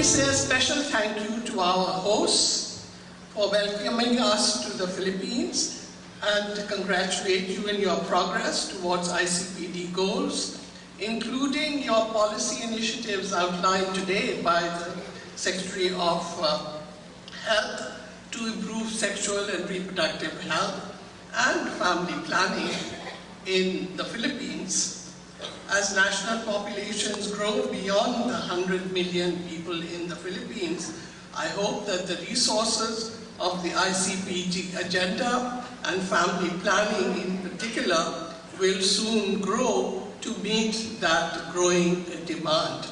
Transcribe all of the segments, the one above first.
me say a special thank you to our hosts for welcoming us to the Philippines and to congratulate you in your progress towards ICPD goals, including your policy initiatives outlined today by the Secretary of Health to improve sexual and reproductive health and family planning in the Philippines. As national populations grow beyond the 100 million people in the Philippines, I hope that the resources of the ICPD agenda and family planning in particular will soon grow to meet that growing demand.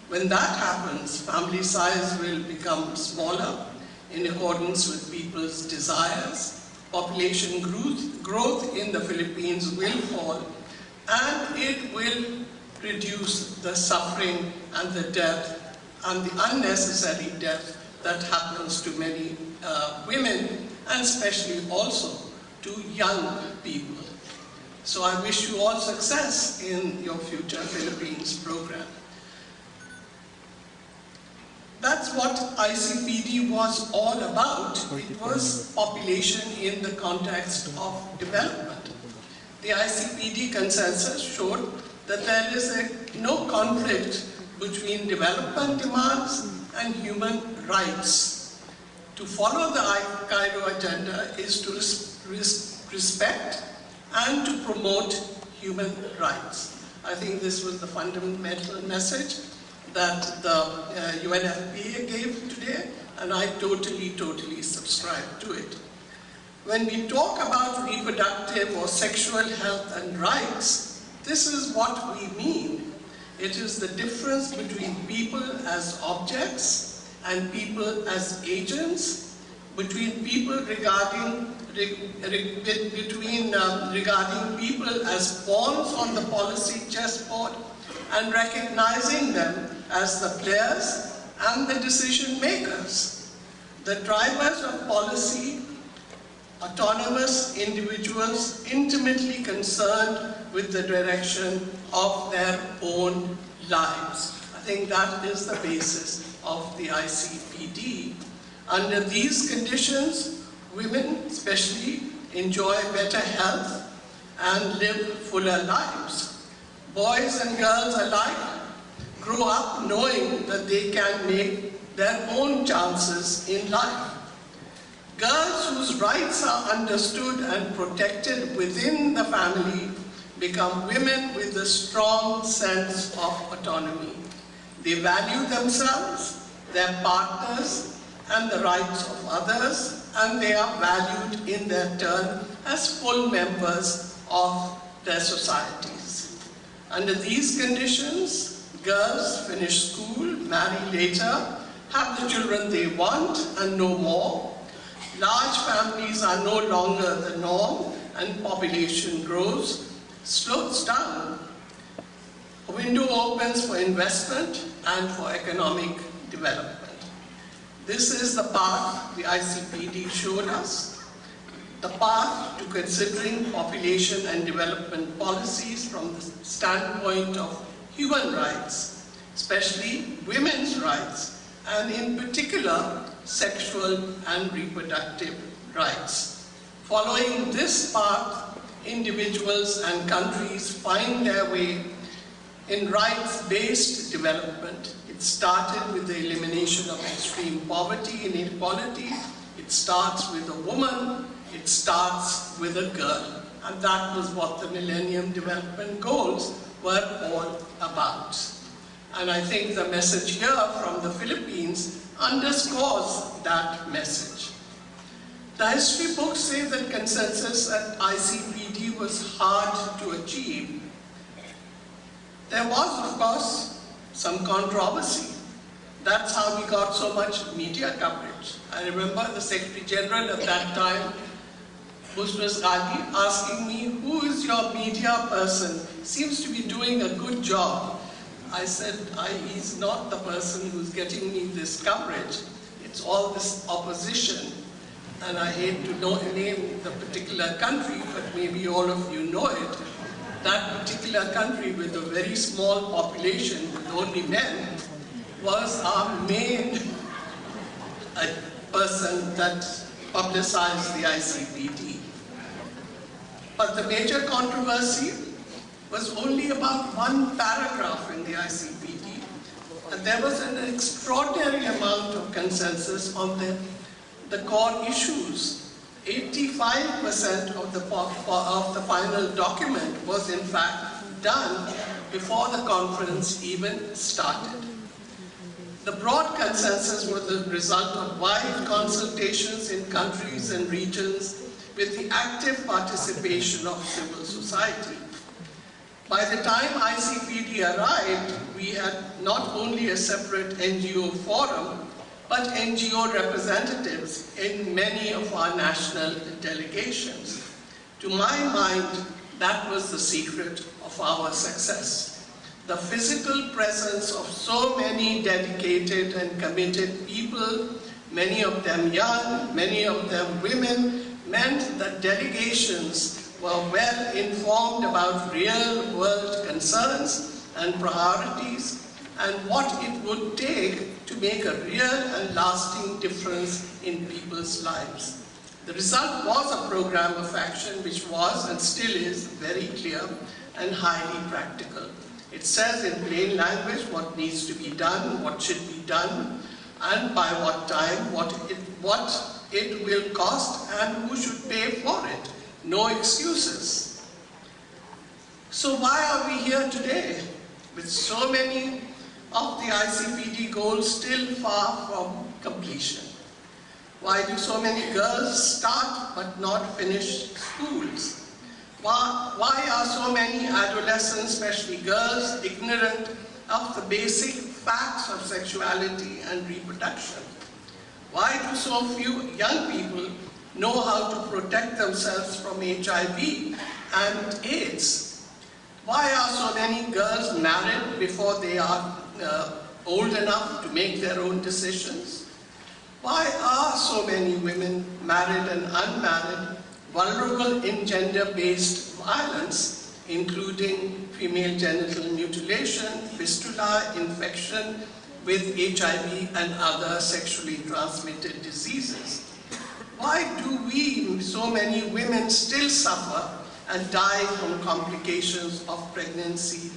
When that happens, family size will become smaller in accordance with people's desires. Population growth in the Philippines will fall, and it will reduce the suffering and the death and the unnecessary death that happens to many women, and especially also to young people. So I wish you all success in your future Philippines program. That's what ICPD was all about. It was population in the context of development. The ICPD consensus showed that there is no conflict between development demands and human rights. To follow the Cairo agenda is to respect and to promote human rights. I think this was the fundamental message that the UNFPA gave today, and I totally subscribe to it. When we talk about reproductive or sexual health and rights, this is what we mean. It is the difference between people as objects and people as agents, between people regarding people as pawns on the policy chessboard and recognizing them as the players and the decision makers, the drivers of policy, autonomous individuals intimately concerned with the direction of their own lives. I think that is the basis of the ICPD. Under these conditions, women especially enjoy better health and live fuller lives. Boys and girls alike grow up knowing that they can make their own chances in life. Girls whose rights are understood and protected within the family become women with a strong sense of autonomy. They value themselves, their partners, and the rights of others, and they are valued in their turn as full members of their societies. Under these conditions, girls finish school, marry later, have the children they want and no more. Large families are no longer the norm, and population slows down. A window opens for investment and for economic development. This is the path the ICPD showed us, the path to considering population and development policies from the standpoint of human rights, especially women's rights, and in particular, sexual and reproductive rights. Following this path, individuals and countries find their way in rights-based development. It started with the elimination of extreme poverty and inequality. It starts with a woman. It starts with a girl. And that was what the Millennium Development Goals were all about. And I think the message here from the Philippines underscores that message. The history books say that consensus at ICPD was hard to achieve. There was, of course, some controversy. That's how we got so much media coverage. I remember the Secretary General at that time, Busras Ghali, asking me, who is your media person? Seems to be doing a good job. I said, he's not the person who's getting me this coverage. It's all this opposition. And I hate to name the particular country, but maybe all of you know it. That particular country with a very small population, with only men, was our main person that publicized the ICPD. But the major controversy was only about one paragraph in the ICPD, and there was an extraordinary amount of consensus on the core issues. 85% of the final document was in fact done before the conference even started. The broad consensus was the result of wide consultations in countries and regions with the active participation of civil society. By the time ICPD arrived, we had not only a separate NGO forum, but NGO representatives in many of our national delegations. To my mind, that was the secret of our success. The physical presence of so many dedicated and committed people, many of them young, many of them women, meant that delegations were well informed about real-world concerns and priorities and what it would take to make a real and lasting difference in people's lives. The result was a program of action which was and still is very clear and highly practical. It says in plain language what needs to be done, what should be done, and by what time, what it will cost, and who should pay for it. No excuses. So why are we here today with so many of the ICPD goals still far from completion? Why do so many girls start but not finish schools? Why are so many adolescents, especially girls, ignorant of the basic facts of sexuality and reproduction? Why do so few young people know how to protect themselves from HIV and AIDS? Why are so many girls married before they are old enough to make their own decisions? Why are so many women, married and unmarried, vulnerable in gender-based violence, including female genital mutilation, fistula, infection with HIV and other sexually transmitted diseases? Why do we, so many women, still suffer and die from complications of pregnancy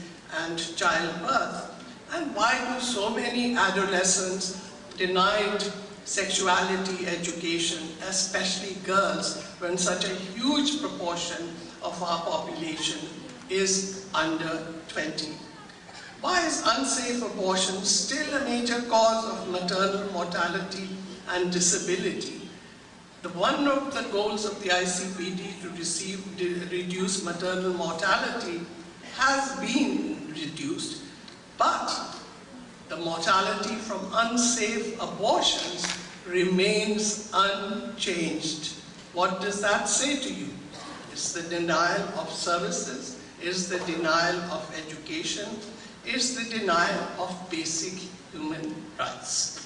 and childbirth? And why do so many adolescents denied sexuality education, especially girls, when such a huge proportion of our population is under 20? Why is unsafe abortion still a major cause of maternal mortality and disability? One of the goals of the ICPD to reduce maternal mortality has been reduced, but the mortality from unsafe abortions remains unchanged. What does that say to you? It's the denial of services, it's the denial of education, it's the denial of basic human rights.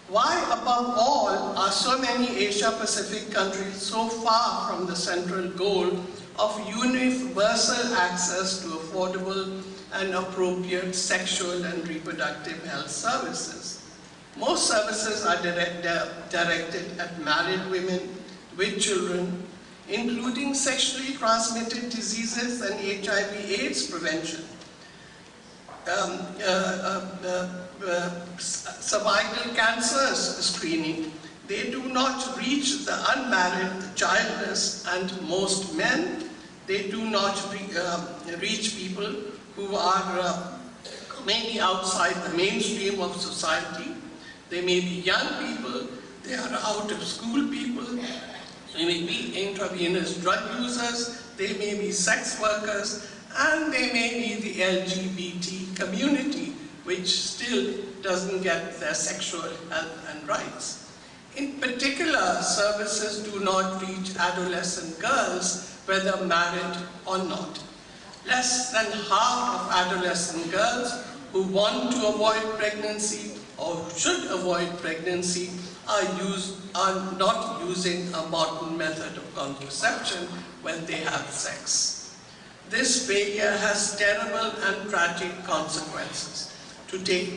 Why, above all, are so many Asia-Pacific countries so far from the central goal of universal access to affordable and appropriate sexual and reproductive health services? Most services are directed at married women with children, including sexually transmitted diseases and HIV/AIDS prevention, cervical cancers screening. They do not reach the unmarried, the childless, and most men. They do not reach people who are maybe outside the mainstream of society. They may be young people, they are out of school people, they may be intravenous drug users, they may be sex workers, and they may be the LGBT community, which still doesn't get their sexual health and rights. In particular, services do not reach adolescent girls, whether married or not. Less than half of adolescent girls who want to avoid pregnancy or should avoid pregnancy are not using a modern method of contraception when they have sex. This failure has terrible and tragic consequences. to take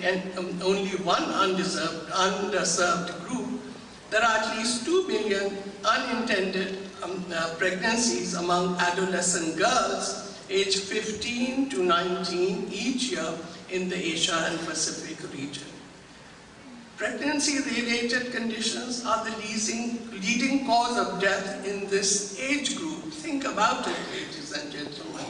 only one underserved group, there are at least 2 million unintended pregnancies among adolescent girls aged 15 to 19 each year in the Asia and Pacific region. Pregnancy-related conditions are the leading cause of death in this age group. Think about it, ladies and gentlemen.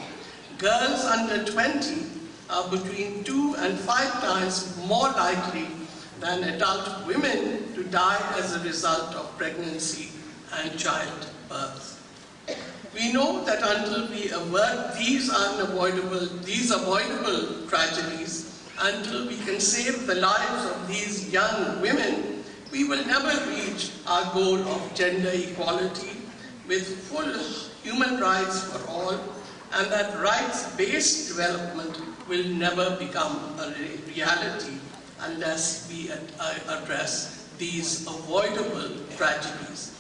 Girls under 20 are between 2 and 5 times more likely than adult women to die as a result of pregnancy and childbirth. We know that until we avert these avoidable tragedies, until we can save the lives of these young women, we will never reach our goal of gender equality with full human rights for all, and that rights-based development will never become a reality unless we address these avoidable tragedies.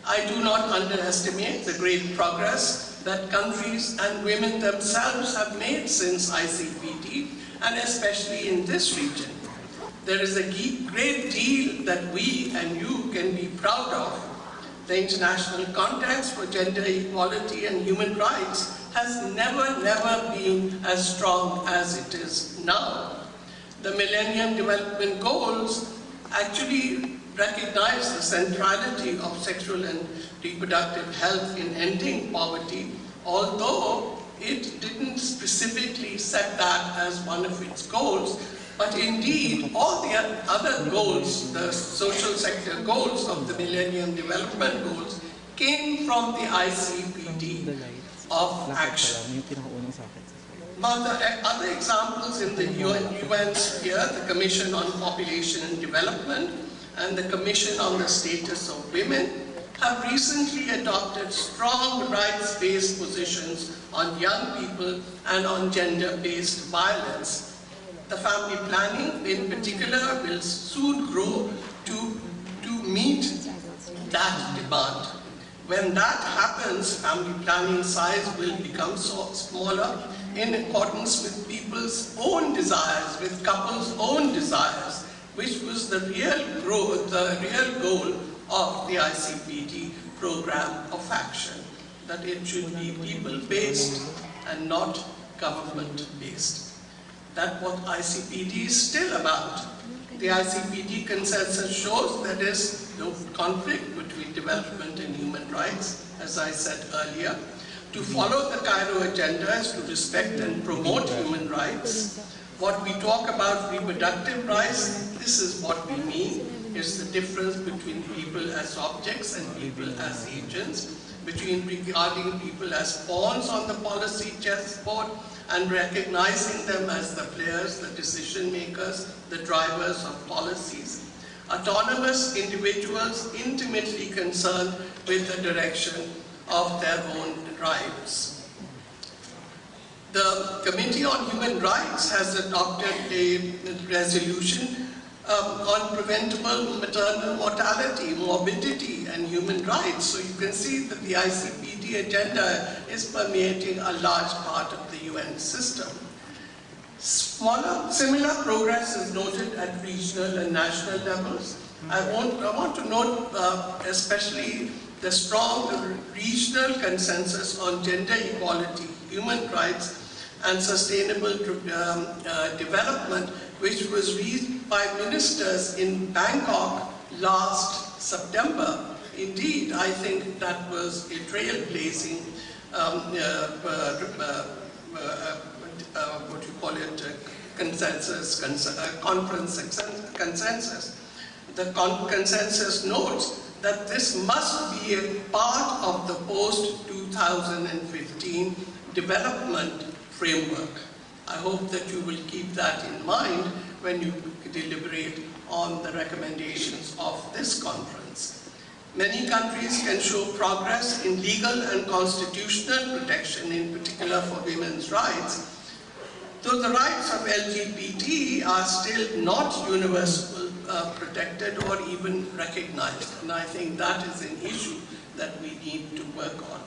I do not underestimate the great progress that countries and women themselves have made since ICPD, and especially in this region. There is a great deal that we and you can be proud of. The international context for gender equality and human rights has never been as strong as it is now. The Millennium Development Goals actually recognize the centrality of sexual and reproductive health in ending poverty, although it didn't specifically set that as one of its goals, but indeed all the other goals, the social sector goals of the Millennium Development Goals, came from the ICPD of action. Other examples in the UN sphere, the Commission on Population and Development and the Commission on the Status of Women, have recently adopted strong rights-based positions on young people and on gender-based violence. The family planning, in particular, will soon grow to meet that demand. When that happens, family planning size will become smaller in accordance with people's own desires, with couples' own desires, which was the real goal of the ICPD program of action, that it should be people-based and not government-based. That's what ICPD is still about. The ICPD consensus shows there is no conflict between development and human rights, as I said earlier. To follow the Cairo agenda is to respect and promote human rights. What we talk about reproductive rights, this is what we mean, is the difference between people as objects and people as agents, between regarding people as pawns on the policy chessboard and recognizing them as the players, the decision makers, the drivers of policies. Autonomous individuals intimately concerned with the direction of their own lives. The Committee on Human Rights has adopted a resolution on preventable maternal mortality, morbidity, and human rights. So you can see that the ICPD agenda is permeating a large part of the UN system. Similar progress is noted at regional and national levels. I want to note especially the strong regional consensus on gender equality, human rights, and sustainable development, which was reached by ministers in Bangkok last September. Indeed, I think that was a trailblazing consensus. The consensus notes that this must be a part of the post-2015 development framework. I hope that you will keep that in mind when you deliberate on the recommendations of this conference. Many countries can show progress in legal and constitutional protection, in particular for women's rights, though the rights of LGBT are still not universally protected or even recognized. And I think that is an issue that we need to work on.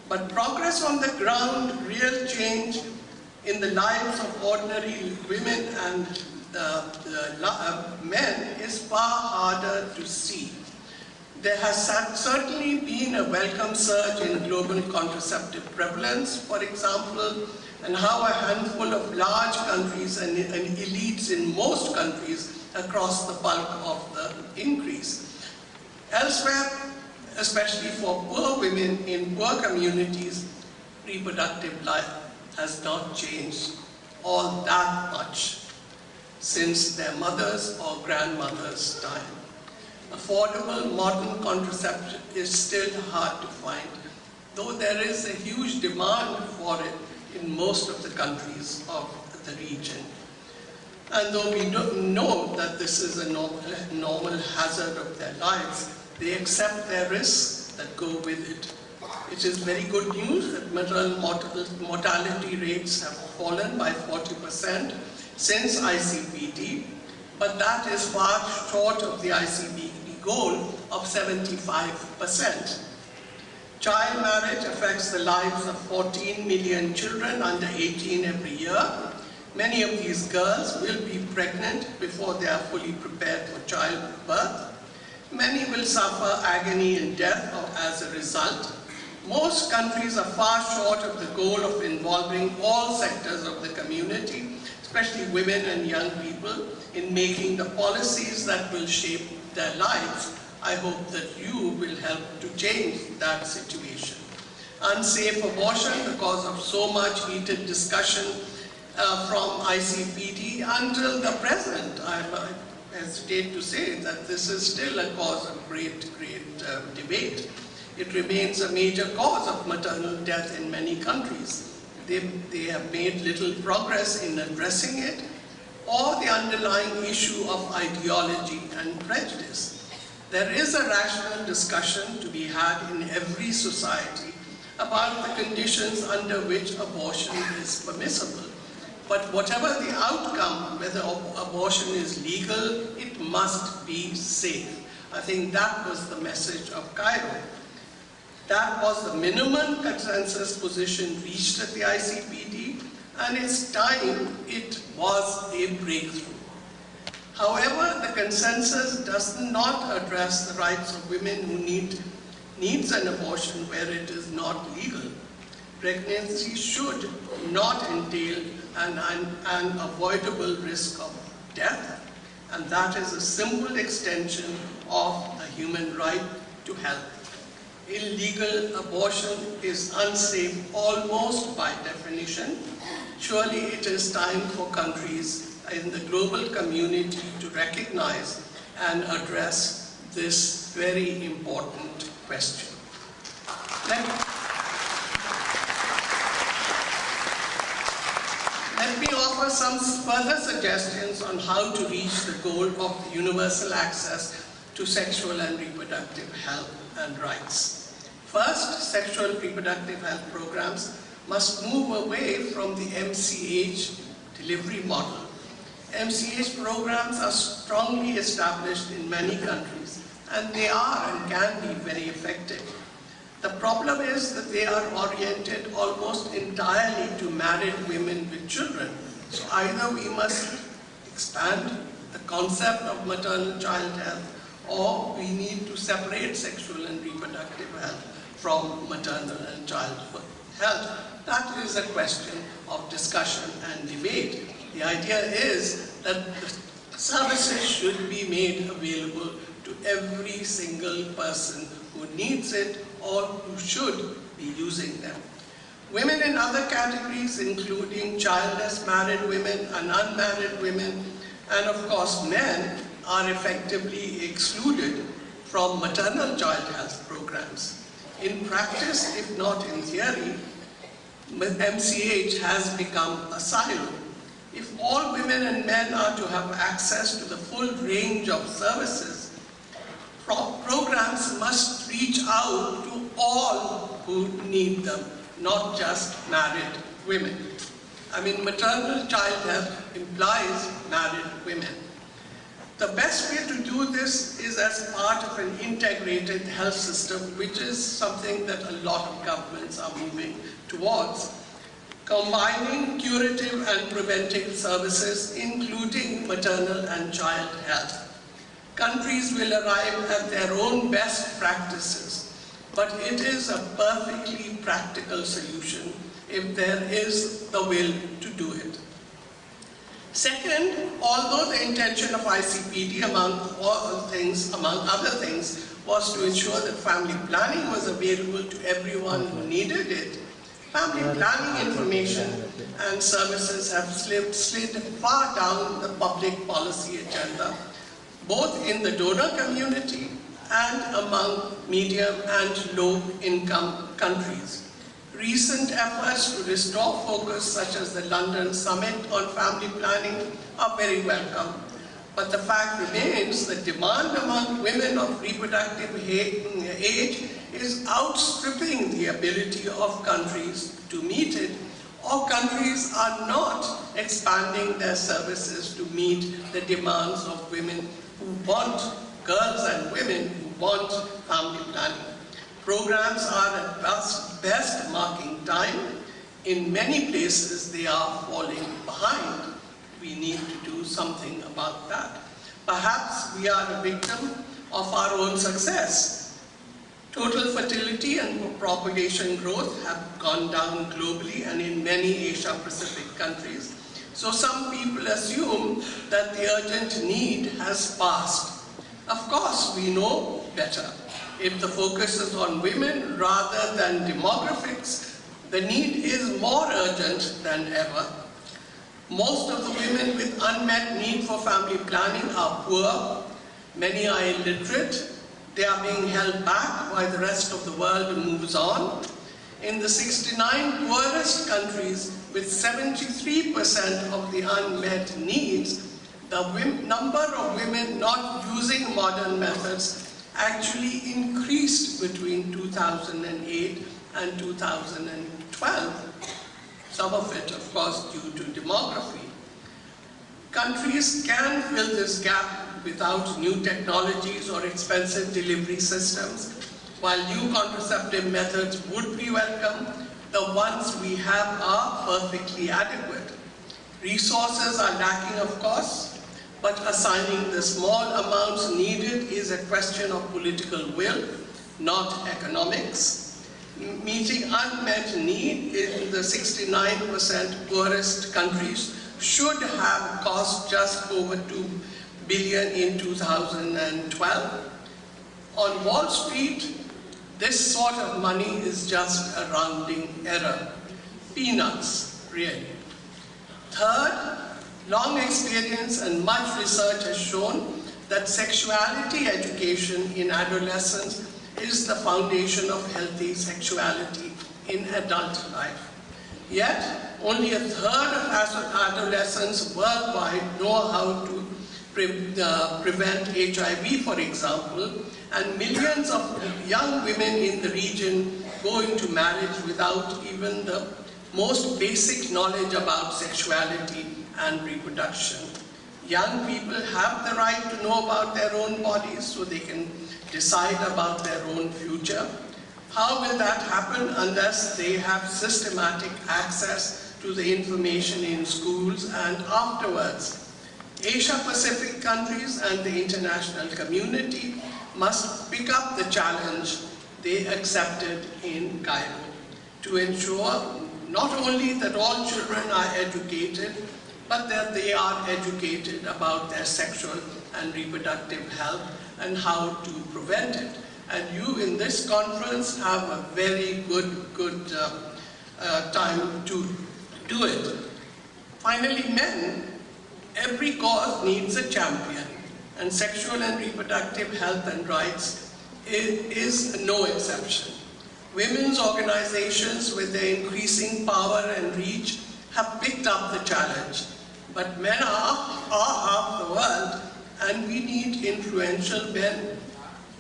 But progress on the ground, real change in the lives of ordinary women and men is far harder to see. There has certainly been a welcome surge in global contraceptive prevalence, for example, and how a handful of large countries and elites in most countries across the bulk of the increase. Elsewhere, especially for poor women in poor communities, reproductive life has not changed all that much since their mothers' or grandmothers' time. Affordable modern contraception is still hard to find, though there is a huge demand for it in most of the countries of the region. And though we don't know that this is a normal hazard of their lives, they accept their risks that go with it. It is very good news that maternal mortality rates have fallen by 40% since ICPD, but that is far short of the ICPD goal of 75%. Child marriage affects the lives of 14 million children under 18 every year. Many of these girls will be pregnant before they are fully prepared for childbirth. Many will suffer agony and death as a result. Most countries are far short of the goal of involving all sectors of the community, especially women and young people, in making the policies that will shape their lives. I hope that you will help to change that situation. Unsafe abortion, because of so much heated discussion from ICPD until the present, I hesitate to say that this is still a cause of great debate. It remains a major cause of maternal death in many countries. They have made little progress in addressing it, or the underlying issue of ideology and prejudice. There is a rational discussion to be had in every society about the conditions under which abortion is permissible. But whatever the outcome, whether abortion is legal, it must be safe. I think that was the message of Cairo. That was the minimum consensus position reached at the ICPD, and it's time it was a breakthrough. However, the consensus does not address the rights of women who needs an abortion where it is not legal. Pregnancy should not entail an unavoidable risk of death, and that is a simple extension of the human right to health. Illegal abortion is unsafe almost by definition. Surely it is time for countries in the global community to recognize and address this very important question. Let me offer some further suggestions on how to reach the goal of universal access to sexual and reproductive health and rights. First, sexual and reproductive health programs must move away from the MCH delivery model. MCH programs are strongly established in many countries, and they are and can be very effective. The problem is that they are oriented almost entirely to married women with children. So either we must expand the concept of maternal child health, or we need to separate sexual and reproductive health from maternal and childhood health. That is a question of discussion and debate. The idea is that the services should be made available to every single person who needs it or who should be using them. Women in other categories, including childless married women and unmarried women, and of course men, are effectively excluded from maternal child health programs. In practice, if not in theory, MCH has become a silo. If all women and men are to have access to the full range of services, programs must reach out to all who need them, not just married women. I mean, maternal child health implies married women. The best way to do this is as part of an integrated health system, which is something that a lot of governments are moving towards. combining curative and preventive services, including maternal and child health. Countries will arrive at their own best practices, but it is a perfectly practical solution if there is the will to do it. Second, although the intention of ICPD, among other things, was to ensure that family planning was available to everyone who needed it, family planning information and services have slid far down the public policy agenda, both in the donor community and among medium and low-income countries. Recent efforts to restore focus, such as the London Summit on Family Planning, are very welcome. But the fact remains that demand among women of reproductive age is outstripping the ability of countries to meet it, or countries are not expanding their services to meet the demands of women who want, girls and women who want family planning. Programs are at best marking time. In many places they are falling behind. We need to do something about that. Perhaps we are a victim of our own success. Total fertility and population growth have gone down globally and in many Asia-Pacific countries. So some people assume that the urgent need has passed. Of course, we know better. If the focus is on women rather than demographics, the need is more urgent than ever. Most of the women with unmet need for family planning are poor. Many are illiterate. They are being held back while the rest of the world moves on. In the 69 poorest countries with 73% of the unmet needs, the number of women not using modern methods actually increased between 2008 and 2012. Some of it, of course, due to demography. Countries can fill this gap without new technologies or expensive delivery systems. While new contraceptive methods would be welcome, the ones we have are perfectly adequate. Resources are lacking, of course, but assigning the small amounts needed is a question of political will, not economics. Meeting unmet need in the 69% poorest countries should have cost just over $2 billion in 2012. On Wall Street, this sort of money is just a rounding error. Peanuts, really. Third, long experience and much research has shown that sexuality education in adolescence is the foundation of healthy sexuality in adult life. Yet, only a third of adolescents worldwide know how to prevent HIV, for example, and millions of young women in the region go into marriage without even the most basic knowledge about sexuality and reproduction. Young people have the right to know about their own bodies so they can decide about their own future. How will that happen unless they have systematic access to the information in schools and afterwards? Asia-Pacific countries and the international community must pick up the challenge they accepted in Cairo to ensure not only that all children are educated, but that they are educated about their sexual and reproductive health and how to prevent it. And you in this conference have a very good time to do it. Finally, men, every cause needs a champion, and sexual and reproductive health and rights is no exception. Women's organizations, with their increasing power and reach, have picked up the challenge. But men are half the world, and we need influential men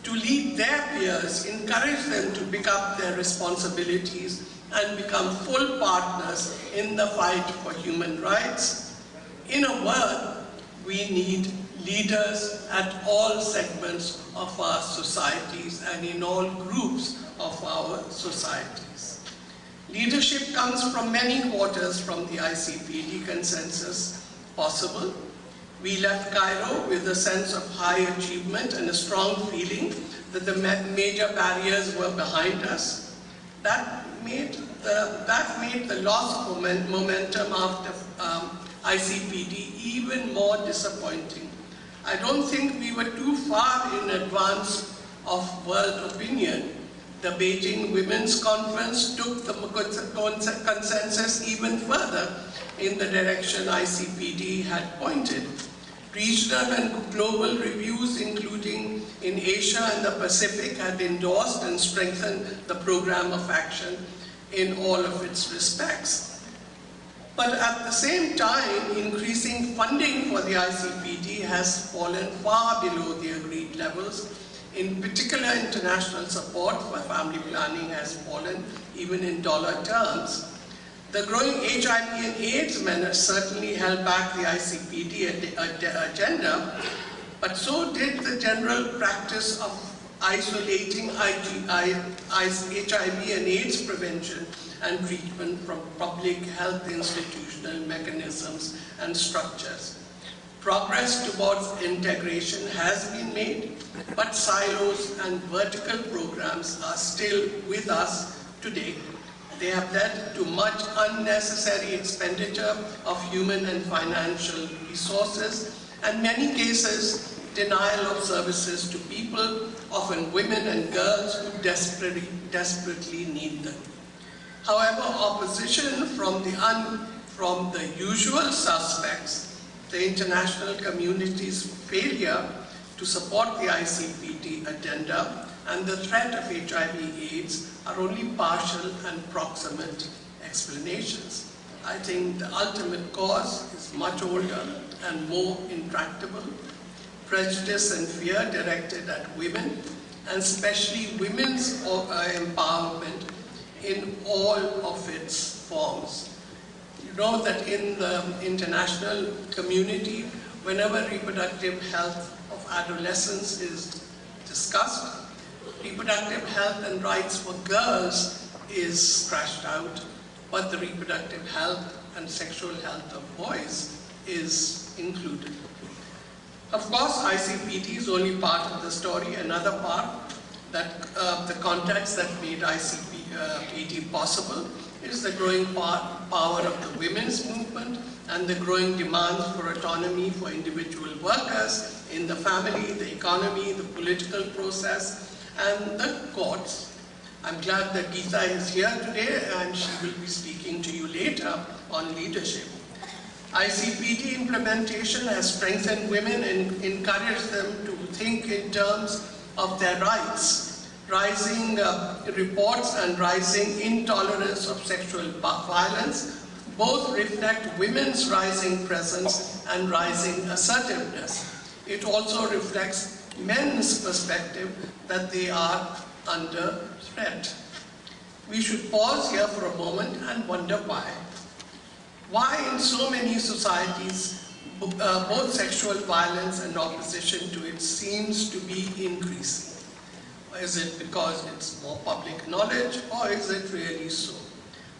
to lead their peers, encourage them to pick up their responsibilities and become full partners in the fight for human rights. In a word, we need leaders at all segments of our societies and in all groups of our societies. Leadership comes from many quarters from the ICPD consensus possible. We left Cairo with a sense of high achievement and a strong feeling that the major barriers were behind us. That made the loss of momentum after ICPD even more disappointing. I don't think we were too far in advance of world opinion. The Beijing Women's Conference took the consensus even further in the direction ICPD had pointed. Regional and global reviews, including in Asia and the Pacific, had endorsed and strengthened the program of action in all of its respects. But at the same time, increasing funding for the ICPD has fallen far below the agreed levels. In particular, international support for family planning has fallen, even in dollar terms. The growing HIV and AIDS menace certainly held back the ICPD agenda, but so did the general practice of isolating HIV and AIDS prevention and treatment from public health institutional mechanisms and structures. Progress towards integration has been made, but silos and vertical programs are still with us today. They have led to much unnecessary expenditure of human and financial resources, and in many cases, denial of services to people, often women and girls who desperately need them. However, opposition from the usual suspects, the international community's failure to support the ICPD agenda, and the threat of HIV/AIDS are only partial and proximate explanations. I think the ultimate cause is much older and more intractable. Prejudice and fear directed at women, and especially women's empowerment in all of its forms. You know that in the international community, whenever reproductive health of adolescents is discussed, reproductive health and rights for girls is scratched out, but the reproductive health and sexual health of boys is included. Of course, ICPD is only part of the story. Another part, that the context that made ICPD possible is the growing power of the women's movement and the growing demands for autonomy for individual workers in the family, the economy, the political process, and the courts. I'm glad that Geeta is here today and she will be speaking to you later on leadership. ICPD implementation has strengthened women and encouraged them to think in terms of their rights. Rising reports and rising intolerance of sexual violence both reflect women's rising presence and rising assertiveness. It also reflects men's perspective that they are under threat. We should pause here for a moment and wonder why. Why in so many societies, both sexual violence and opposition to it seems to be increasing? Is it because it's more public knowledge, or is it really so?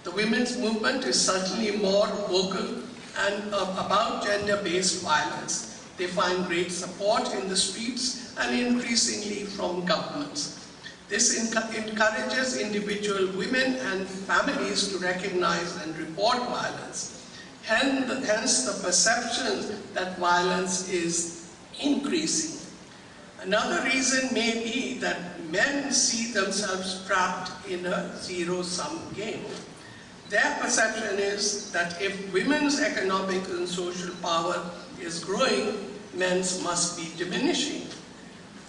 The women's movement is certainly more vocal and about gender-based violence. They find great support in the streets and increasingly from governments. This encourages individual women and families to recognize and report violence. Hence the perception that violence is increasing. Another reason may be that men see themselves trapped in a zero-sum game. Their perception is that if women's economic and social power is growing, men's must be diminishing.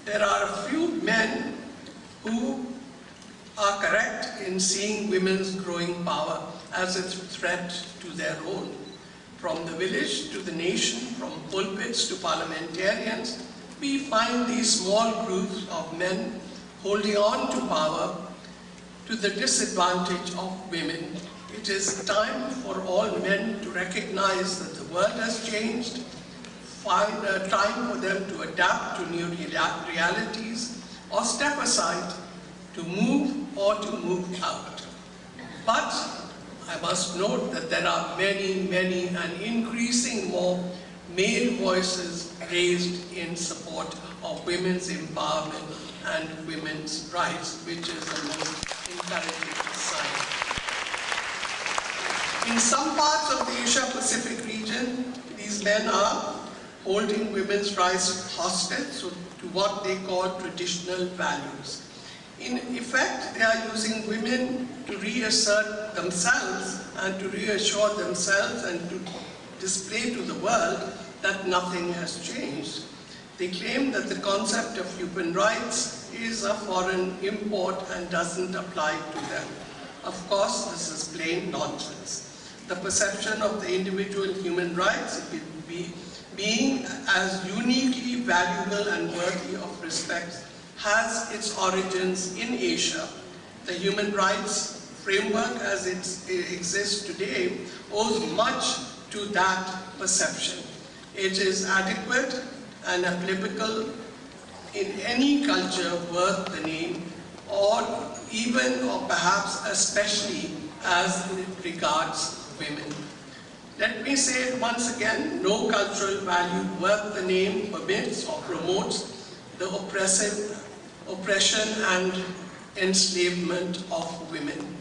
There are a few men who are correct in seeing women's growing power as a threat to their own. From the village to the nation, from pulpits to parliamentarians, we find these small groups of men holding on to power to the disadvantage of women. It is time for all men to recognize that the world has changed, find time for them to adapt to new realities, or step aside to move or to move out. But I must note that there are many, many and increasing more male voices raised in support of women's empowerment and women's rights, which is the most encouraging sign. In some parts of the Asia-Pacific region, these men are holding women's rights hostage to what they call traditional values. In effect, they are using women to reassert themselves and to reassure themselves and to display to the world that nothing has changed. They claim that the concept of human rights is a foreign import and doesn't apply to them. Of course, this is plain nonsense. The perception of the individual human rights being as uniquely valuable and worthy of respect has its origins in Asia. The human rights framework as it exists today owes much to that perception. It is adequate and applicable in any culture worth the name, or even or perhaps especially as it regards women. Let me say it once again, no cultural value worth the name permits or promotes the oppression and enslavement of women.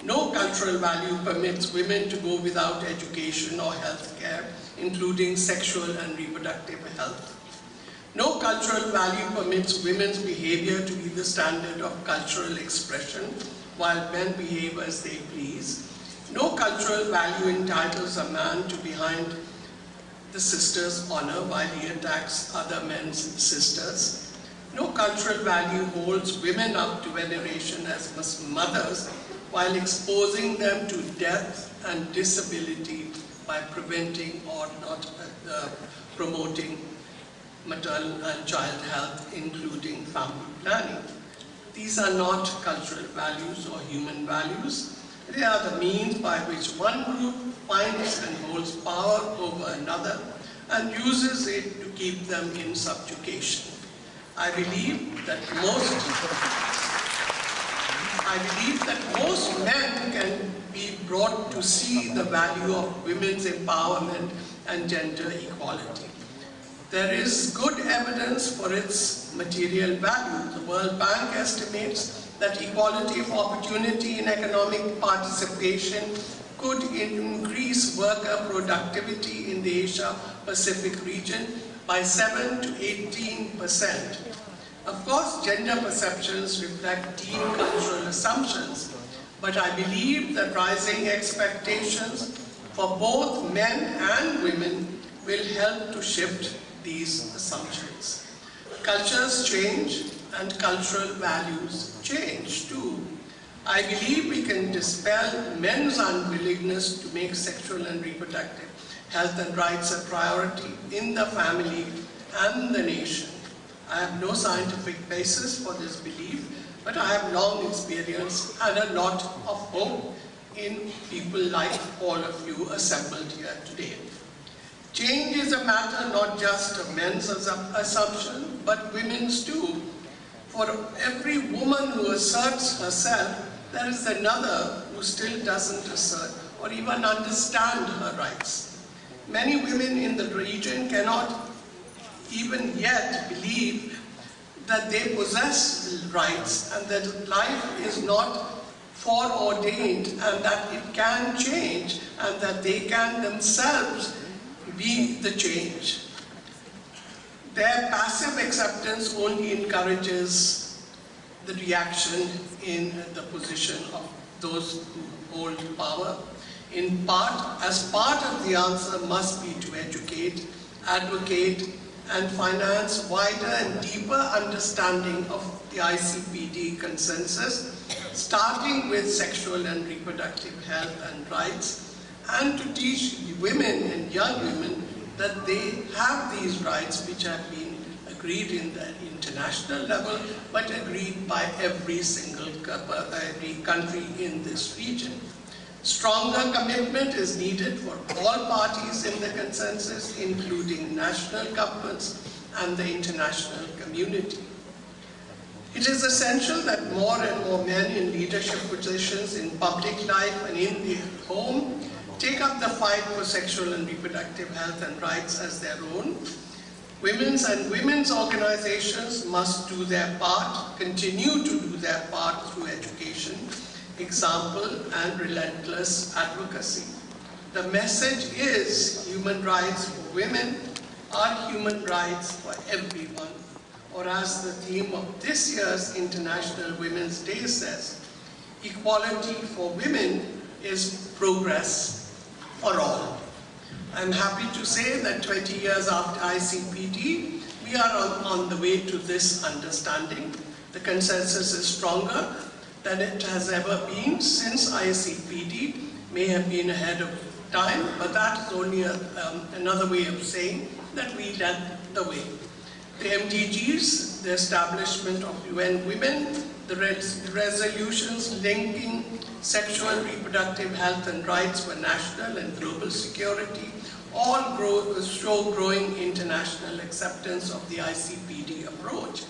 No cultural value permits women to go without education or health care, including sexual and reproductive health. No cultural value permits women's behavior to be the standard of cultural expression, while men behave as they please. No cultural value entitles a man to behind the sister's honor while he attacks other men's sisters. No cultural value holds women up to veneration as mothers while exposing them to death and disability by preventing or not promoting maternal and child health, including family planning. These are not cultural values or human values. They are the means by which one group finds and holds power over another and uses it to keep them in subjugation. I believe that most men can be brought to see the value of women's empowerment and gender equality. There is good evidence for its material value. The World Bank estimates that equality of opportunity in economic participation could increase worker productivity in the Asia-Pacific region by 7 to 18%. Of course, gender perceptions reflect deep cultural assumptions, but I believe that rising expectations for both men and women will help to shift these assumptions. Cultures change and cultural values change too. I believe we can dispel men's unwillingness to make sexual and reproductive health and rights a priority in the family and the nation. I have no scientific basis for this belief, but I have long experience and a lot of hope in people like all of you assembled here today. Change is a matter not just of men's assumption, but women's too. For every woman who asserts herself, there is another who still doesn't assert or even understand her rights. Many women in the region cannot even yet believe that they possess rights and that life is not foreordained and that it can change and that they can themselves be the change. Their passive acceptance only encourages the reaction in the position of those who hold power. In part, as part of the answer must be to educate, advocate, and finance wider and deeper understanding of the ICPD consensus, starting with sexual and reproductive health and rights, and to teach women and young women that they have these rights which have been agreed in the international level, but agreed by every country in this region. Stronger commitment is needed for all parties in the consensus, including national governments and the international community. It is essential that more and more men in leadership positions in public life and in the home take up the fight for sexual and reproductive health and rights as their own. Women's organizations must do their part, continue to do their part through education, example, and relentless advocacy. The message is human rights for women are human rights for everyone, or as the theme of this year's International Women's Day says, equality for women is progress for all. I'm happy to say that 20 years after ICPD, we are on the way to this understanding. The consensus is stronger than it has ever been since ICPD may have been ahead of time, but that's only another way of saying that we led the way. The MDGs, the establishment of UN Women, the resolutions linking sexual and reproductive health and rights for national and global security, all show growing international acceptance of the ICPD approach.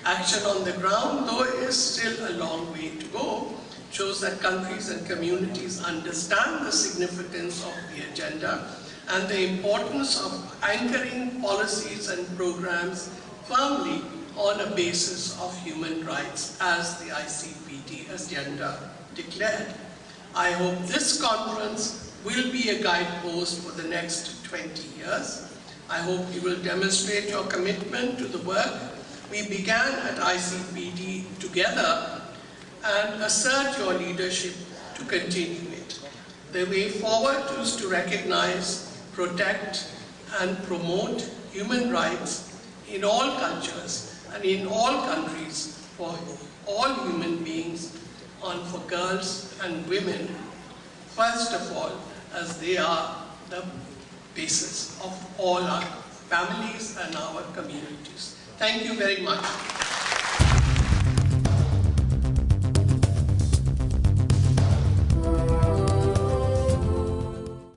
Action on the ground, though, is still a long way to go, shows that countries and communities understand the significance of the agenda and the importance of anchoring policies and programs firmly on a basis of human rights as the ICPD agenda declared. I hope this conference will be a guidepost for the next 20 years. I hope you will demonstrate your commitment to the work we began at ICPD together and assert your leadership to continue it. The way forward is to recognize, protect, and promote human rights in all cultures and in all countries for all human beings and for girls and women, first of all, as they are the basis of all our families and our communities. Thank you very much.